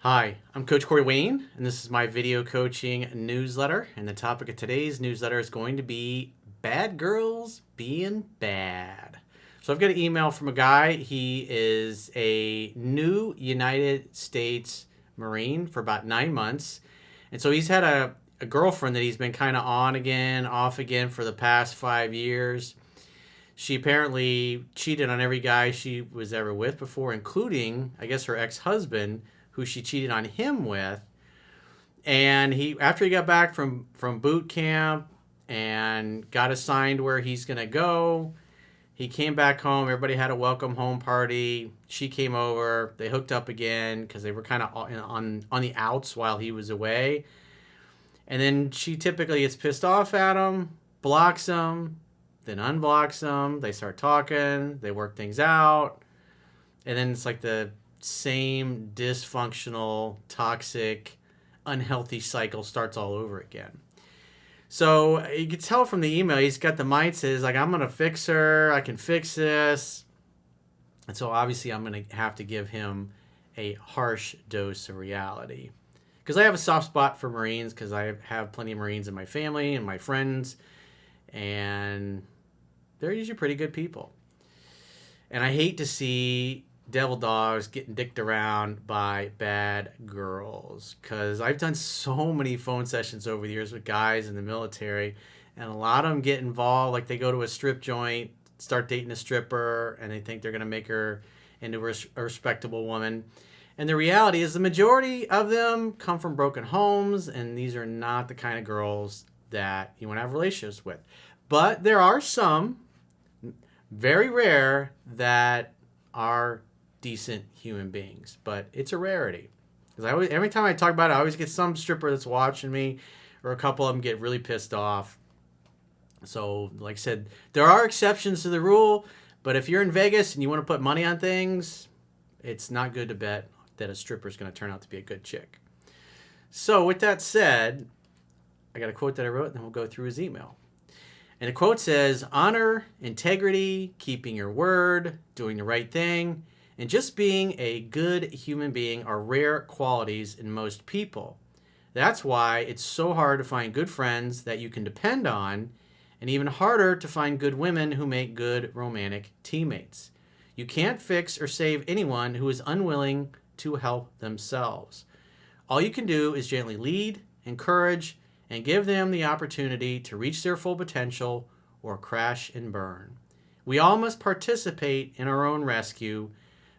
Hi, I'm Coach Corey Wayne, and this is my video coaching newsletter. And the topic of today's newsletter is going to be bad girls being bad. So I've got an email from a guy. He is a new United States Marine for about 9 months. And so he's had a girlfriend that he's been kind of on again, off again for the past 5 years. She apparently cheated on every guy she was ever with before, including, I guess, her ex-husband, who she cheated on him with. And after he got back from boot camp and got assigned where he's going to go, he came back home. Everybody had a welcome home party. She came over. They hooked up again because they were kind of on the outs while he was away. And then she typically gets pissed off at him, blocks him, then unblocks him. They start talking. They work things out. And then it's like the same dysfunctional, toxic, unhealthy cycle starts all over again. So you can tell from the email, he's got the mindset, he's like, I'm going to fix her. I can fix this. And so obviously I'm going to have to give him a harsh dose of reality. Because I have a soft spot for Marines, because I have plenty of Marines in my family and my friends. And they're usually pretty good people. And I hate to see devil dogs getting dicked around by bad girls, because I've done so many phone sessions over the years with guys in the military, and a lot of them get involved. Like, they go to a strip joint, start dating a stripper, and they think they're going to make her into a respectable woman. And the reality is the majority of them come from broken homes, and these are not the kind of girls that you want to have relationships with. But there are some, very rare, that are decent human beings, but it's a rarity. Because every time I talk about it, I always get some stripper that's watching me, or a couple of them get really pissed off. So, like I said, there are exceptions to the rule, but if you're in Vegas and you want to put money on things, it's not good to bet that a stripper is going to turn out to be a good chick. So, with that said, I got a quote that I wrote, and then we'll go through his email. And the quote says, honor, integrity, keeping your word, doing the right thing, and just being a good human being are rare qualities in most people. That's why it's so hard to find good friends that you can depend on, and even harder to find good women who make good romantic teammates. You can't fix or save anyone who is unwilling to help themselves. All you can do is gently lead, encourage, and give them the opportunity to reach their full potential or crash and burn. We all must participate in our own rescue,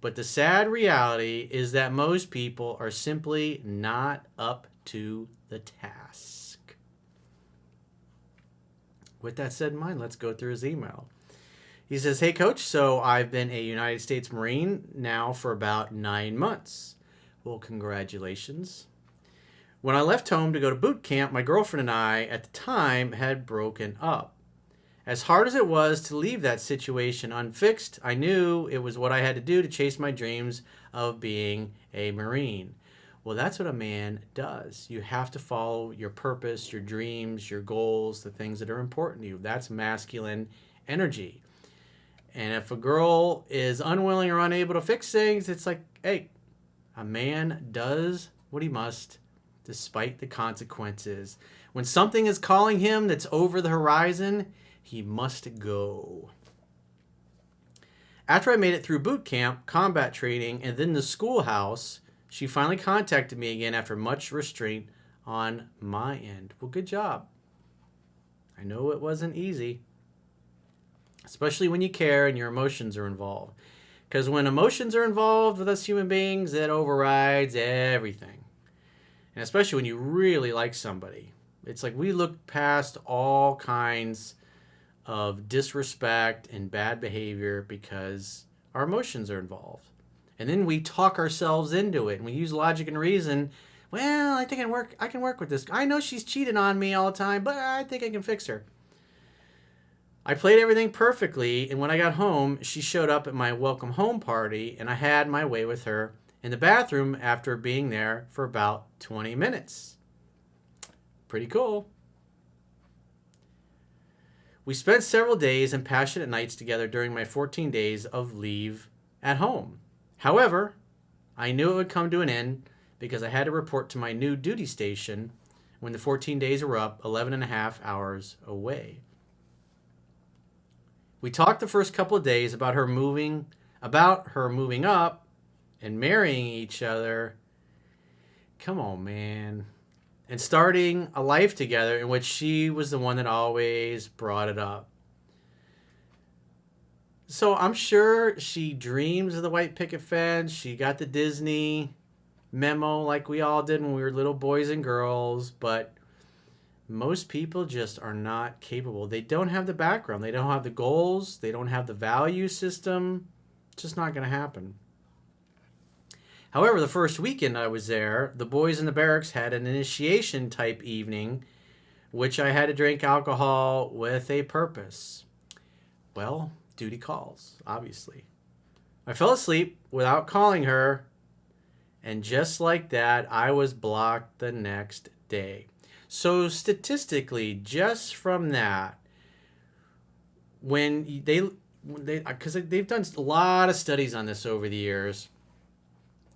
but the sad reality is that most people are simply not up to the task. With that said in mind, let's go through his email. He says, hey, Coach, so I've been a United States Marine now for about 9 months. Well, congratulations. When I left home to go to boot camp, my girlfriend and I, at the time, had broken up. As hard as it was to leave that situation unfixed, I knew it was what I had to do to chase my dreams of being a Marine. Well, that's what a man does. You have to follow your purpose, your dreams, your goals, the things that are important to you. That's masculine energy. And if a girl is unwilling or unable to fix things, it's like, hey, a man does what he must despite the consequences. When something is calling him that's over the horizon, he must go. After I made it through boot camp, combat training, and then the schoolhouse, she finally contacted me again after much restraint on my end. Well, good job. I know it wasn't easy, especially when you care and your emotions are involved. Because when emotions are involved with us human beings, it overrides everything. And especially when you really like somebody. It's like we look past all kinds of disrespect and bad behavior because our emotions are involved. And then we talk ourselves into it, and we use logic and reason. Well, I think I can work with this. I know she's cheating on me all the time, but I think I can fix her. I played everything perfectly, and when I got home, she showed up at my welcome home party, and I had my way with her in the bathroom after being there for about 20 minutes. Pretty cool. We spent several days and passionate nights together during my 14 days of leave at home. However, I knew it would come to an end because I had to report to my new duty station when the 14 days were up, 11 and a half hours away. We talked the first couple of days about her moving up and marrying each other. Come on, man. And starting a life together in which she was the one that always brought it up. So I'm sure she dreams of the white picket fence. She got the Disney memo like we all did when we were little boys and girls, but most people just are not capable. They don't have the background. They don't have the goals. They don't have the value system. It's just not going to happen. However, the first weekend I was there, the boys in the barracks had an initiation type evening, which I had to drink alcohol with a purpose. Well, duty calls, obviously. I fell asleep without calling her, and just like that, I was blocked the next day. So statistically, just from that, when because they've done a lot of studies on this over the years,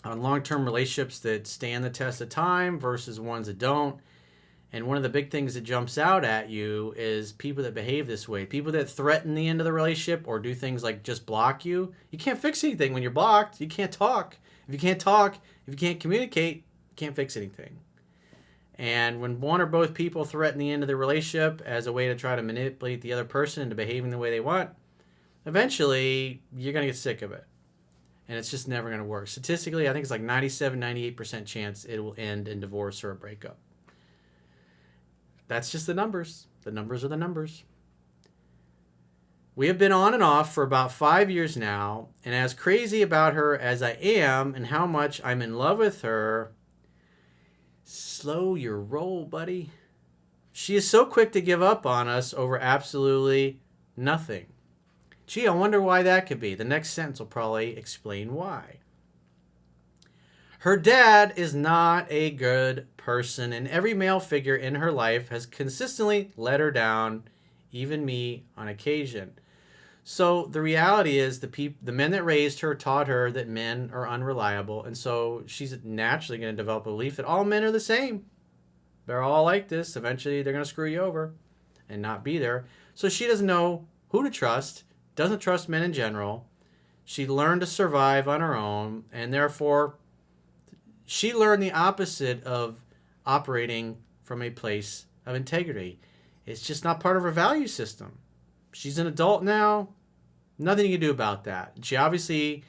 on long-term relationships that stand the test of time versus ones that don't. And one of the big things that jumps out at you is people that behave this way. People that threaten the end of the relationship or do things like just block you. You can't fix anything when you're blocked. You can't talk. If you can't talk, if you can't communicate, you can't fix anything. And when one or both people threaten the end of the relationship as a way to try to manipulate the other person into behaving the way they want, eventually you're going to get sick of it. And it's just never going to work. Statistically, I think it's like 97, 98% chance it will end in divorce or a breakup. That's just the numbers. The numbers are the numbers. We have been on and off for about 5 years now, and as crazy about her as I am and how much I'm in love with her, slow your roll, buddy. She is so quick to give up on us over absolutely nothing. Gee, I wonder why that could be. The next sentence will probably explain why. Her dad is not a good person, and every male figure in her life has consistently let her down, even me on occasion. So the reality is the men that raised her taught her that men are unreliable, and so she's naturally going to develop a belief that all men are the same. They're all like this. Eventually, they're going to screw you over and not be there. So she doesn't know who to trust, doesn't trust men in general. She learned to survive on her own, and therefore she learned the opposite of operating from a place of integrity. It's just not part of her value system. She's an adult now. Nothing you can do about that. She obviously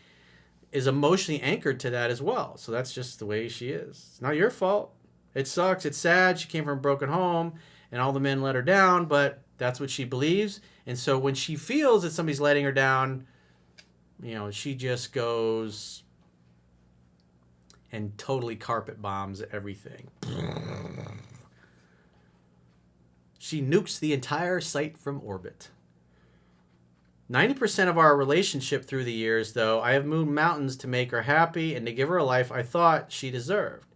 is emotionally anchored to that as well. So that's just the way she is. It's not your fault. It sucks. It's sad. She came from a broken home and all the men let her down, but that's what she believes. And so when she feels that somebody's letting her down, she just goes and totally carpet bombs everything. She nukes the entire site from orbit. 90% of our relationship through the years, though, I have moved mountains to make her happy and to give her a life I thought she deserved.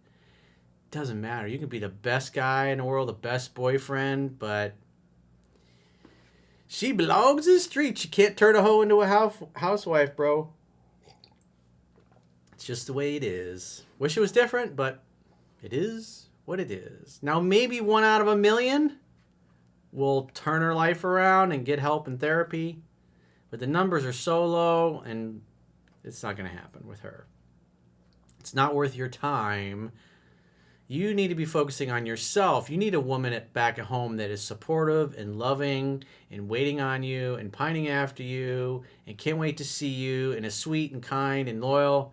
Doesn't matter. You can be the best guy in the world, the best boyfriend, but she belongs to the streets. You can't turn a hoe into a housewife, bro. It's just the way it is. Wish it was different, but it is what it is. Now, maybe 1 out of a million will turn her life around and get help and therapy, but the numbers are so low, and it's not going to happen with her. It's not worth your time. You need to be focusing on yourself. You need a woman back at home that is supportive and loving and waiting on you and pining after you and can't wait to see you and is sweet and kind and loyal.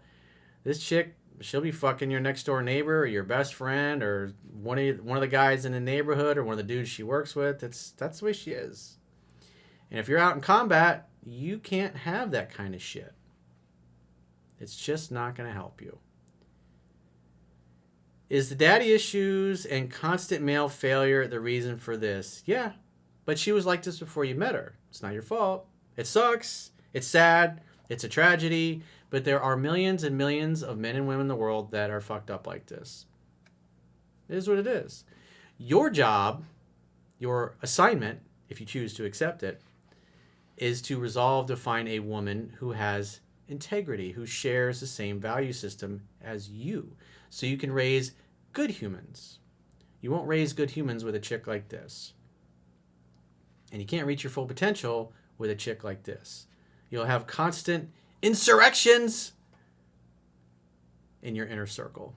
This chick, she'll be fucking your next door neighbor or your best friend or one of the guys in the neighborhood or one of the dudes she works with. That's the way she is. And if you're out in combat, you can't have that kind of shit. It's just not going to help you. Is the daddy issues and constant male failure the reason for this? Yeah, but she was like this before you met her. It's not your fault. It sucks. It's sad. It's a tragedy. But there are millions and millions of men and women in the world that are fucked up like this. It is what it is. Your job, your assignment, if you choose to accept it, is to resolve to find a woman who has integrity, who shares the same value system as you so you can raise good humans. You won't raise good humans with a chick like this. And you can't reach your full potential with a chick like this. You'll have constant insurrections in your inner circle.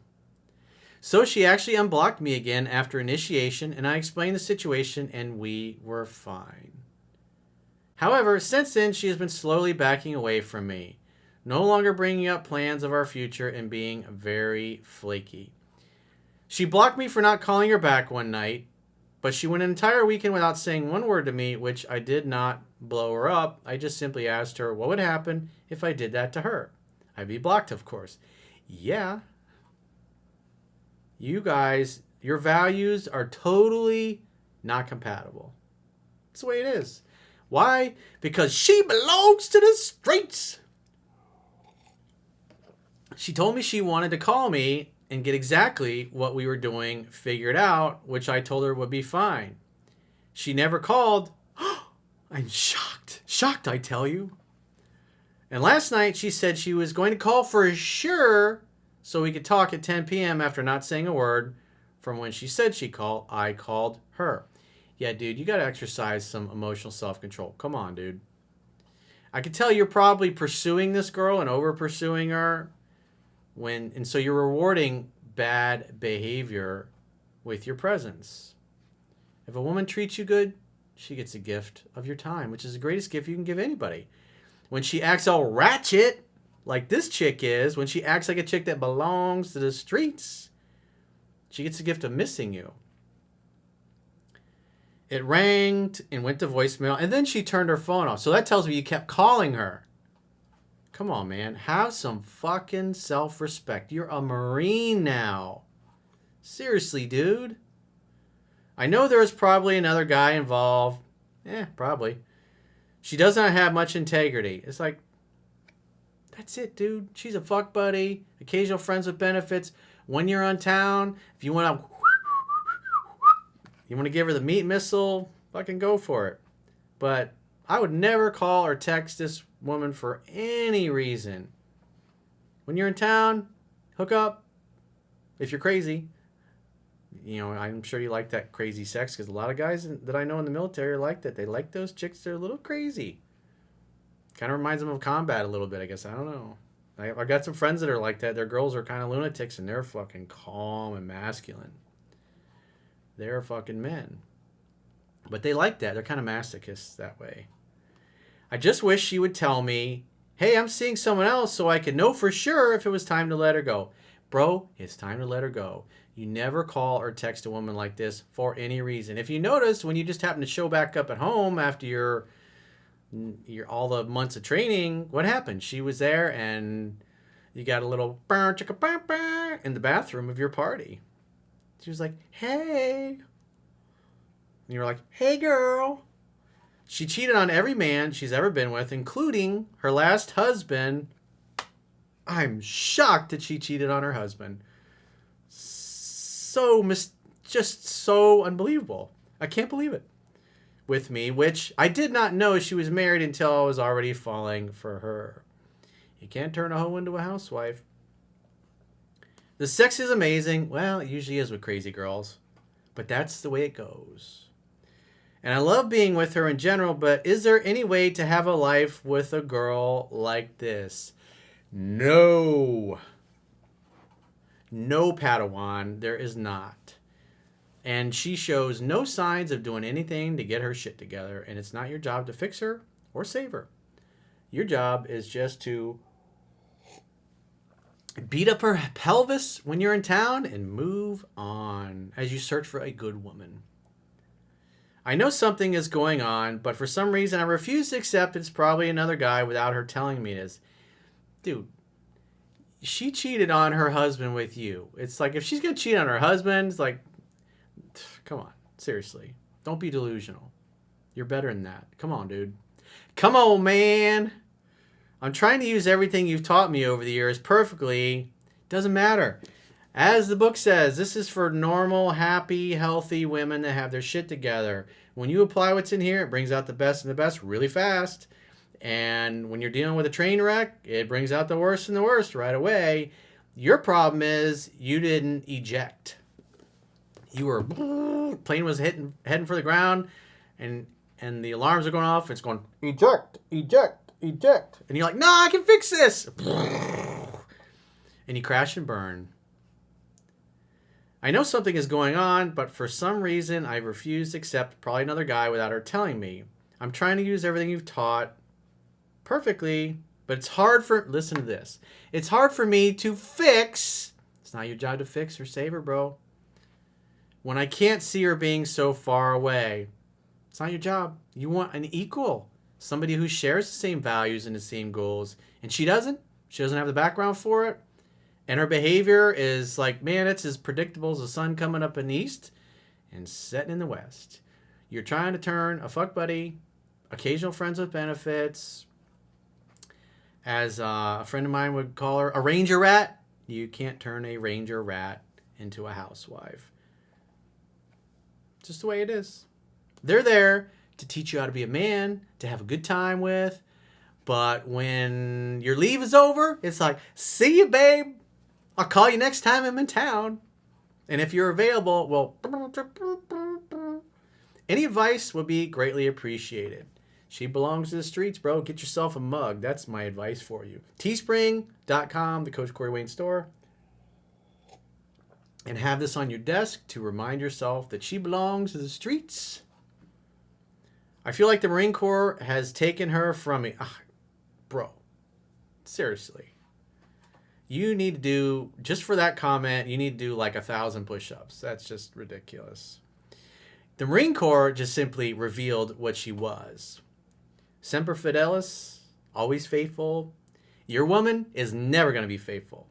So she actually unblocked me again after initiation, and I explained the situation, and we were fine. However, since then, she has been slowly backing away from me, no longer bringing up plans of our future and being very flaky. She blocked me for not calling her back one night, but she went an entire weekend without saying one word to me, which I did not blow her up. I just simply asked her what would happen if I did that to her. I'd be blocked, of course. Yeah. You guys, your values are totally not compatible. That's the way it is. Why? Because she belongs to the streets. She told me she wanted to call me and get exactly what we were doing figured out, which I told her would be fine. She never called. I'm shocked. Shocked, I tell you. And last night she said she was going to call for sure so we could talk at 10 p.m. after not saying a word. From when she said she'd call, I called her. Yeah, dude, you got to exercise some emotional self-control. Come on, dude. I can tell you're probably pursuing this girl and over-pursuing her. And so you're rewarding bad behavior with your presence. If a woman treats you good, she gets a gift of your time, which is the greatest gift you can give anybody. When she acts all ratchet, like this chick is, when she acts like a chick that belongs to the streets, she gets the gift of missing you. It rang and went to voicemail, and then she turned her phone off. So that tells me you kept calling her. Come on, man. Have some fucking self-respect. You're a Marine now. Seriously, dude. I know there was probably another guy involved. Probably. She does not have much integrity. It's like, that's it, dude. She's a fuck buddy. Occasional friends with benefits. When you're on town, if you want to give her the meat missile, fucking go for it. But I would never call or text this woman for any reason. When you're in town, hook up. If you're crazy. You know, I'm sure you like that crazy sex because a lot of guys that I know in the military are like that. They like those chicks that are a little crazy. Kind of reminds them of combat a little bit, I guess. I don't know. I got some friends that are like that. Their girls are kind of lunatics and they're fucking calm and masculine. They're fucking men. But they like that. They're kind of masochists that way. I just wish she would tell me, hey, I'm seeing someone else so I could know for sure if it was time to let her go. Bro, it's time to let her go. You never call or text a woman like this for any reason. If you notice, when you just happen to show back up at home after your all the months of training, what happened? She was there and you got a little in the bathroom of your party. She was like, hey. And you were like, hey, girl. She cheated on every man she's ever been with, including her last husband. I'm shocked that she cheated on her husband. Just so unbelievable. I can't believe it. With me, which I did not know she was married until I was already falling for her. You can't turn a hoe into a housewife. The sex is amazing. Well, it usually is with crazy girls. But that's the way it goes. And I love being with her in general, but is there any way to have a life with a girl like this? No. No, Padawan, there is not. And she shows no signs of doing anything to get her shit together. And it's not your job to fix her or save her. Your job is just to beat up her pelvis when you're in town and move on as you search for a good woman. I know something is going on, but for some reason I refuse to accept it's probably another guy without her telling me this. Dude, she cheated on her husband with you. It's like, if she's going to cheat on her husband, it's like, come on, seriously. Don't be delusional. You're better than that. Come on, dude. Come on, man. I'm trying to use everything you've taught me over the years perfectly. Doesn't matter. As the book says, this is for normal, happy, healthy women that have their shit together. When you apply what's in here, it brings out the best and the best really fast. And when you're dealing with a train wreck, it brings out the worst and the worst right away. Your problem is you didn't eject. You were plane was heading for the ground, and the alarms are going off. It's going eject, eject, eject, and you're like, "No, I can fix this," and you crash and burn. I know something is going on, but for some reason I refuse to accept probably another guy without her telling me. I'm trying to use everything you've taught perfectly, but it's hard for, listen to this. It's hard for me to fix. It's not your job to fix or save her, bro. When I can't see her being so far away. It's not your job. You want an equal. Somebody who shares the same values and the same goals. And she doesn't. She doesn't have the background for it. And her behavior is like, man, it's as predictable as the sun coming up in the east and setting in the west. You're trying to turn a fuck buddy, occasional friends with benefits, as a friend of mine would call her, a ranger rat. You can't turn a ranger rat into a housewife. It's just the way it is. They're there to teach you how to be a man, to have a good time with. But when your leave is over, it's like, see you, babe. I'll call you next time I'm in town. And if you're available, well, any advice would be greatly appreciated. She belongs to the streets, bro. Get yourself a mug. That's my advice for you. Teespring.com, the Coach Corey Wayne store. And have this on your desk to remind yourself that she belongs to the streets. I feel like the Marine Corps has taken her from me. Bro, seriously. You need to do, just for that comment, you need to do like 1,000 push-ups. That's just ridiculous. The Marine Corps just simply revealed what she was. Semper Fidelis, always faithful. Your woman is never going to be faithful.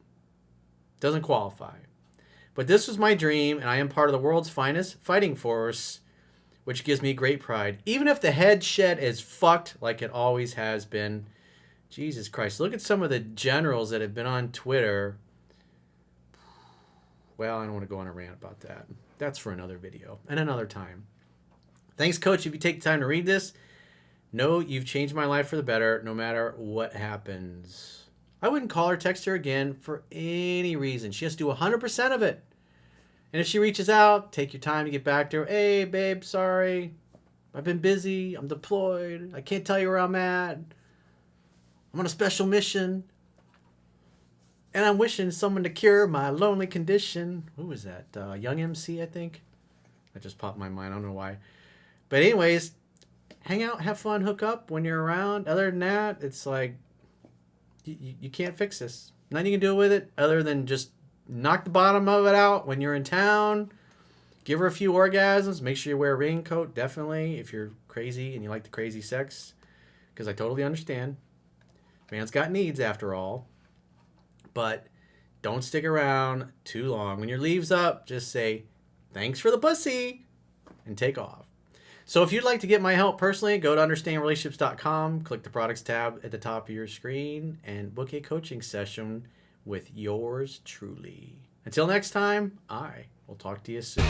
Doesn't qualify. But this was my dream, and I am part of the world's finest fighting force, which gives me great pride. Even if the head shed is fucked like it always has been. Jesus Christ. Look at some of the generals that have been on Twitter. Well, I don't want to go on a rant about that. That's for another video and another time. Thanks, Coach. If you take the time to read this, know you've changed my life for the better no matter what happens. I wouldn't call her, text her again for any reason. She has to do 100% of it. And if she reaches out, take your time to get back to her. Hey, babe, sorry. I've been busy. I'm deployed. I can't tell you where I'm at. I'm on a special mission. And I'm wishing someone to cure my lonely condition. Who was that? Young MC, I think. That just popped in my mind. I don't know why. But anyways, hang out, have fun, hook up when you're around. Other than that, it's like, you can't fix this. Nothing you can do with it other than just knock the bottom of it out when you're in town. Give her a few orgasms. Make sure you wear a raincoat, definitely, if you're crazy and you like the crazy sex. Because I totally understand. Man's got needs, after all. But don't stick around too long. When your leave's up, just say, thanks for the pussy, and take off. So if you'd like to get my help personally, go to understandrelationships.com, click the products tab at the top of your screen, and book a coaching session with yours truly. Until next time, I will talk to you soon.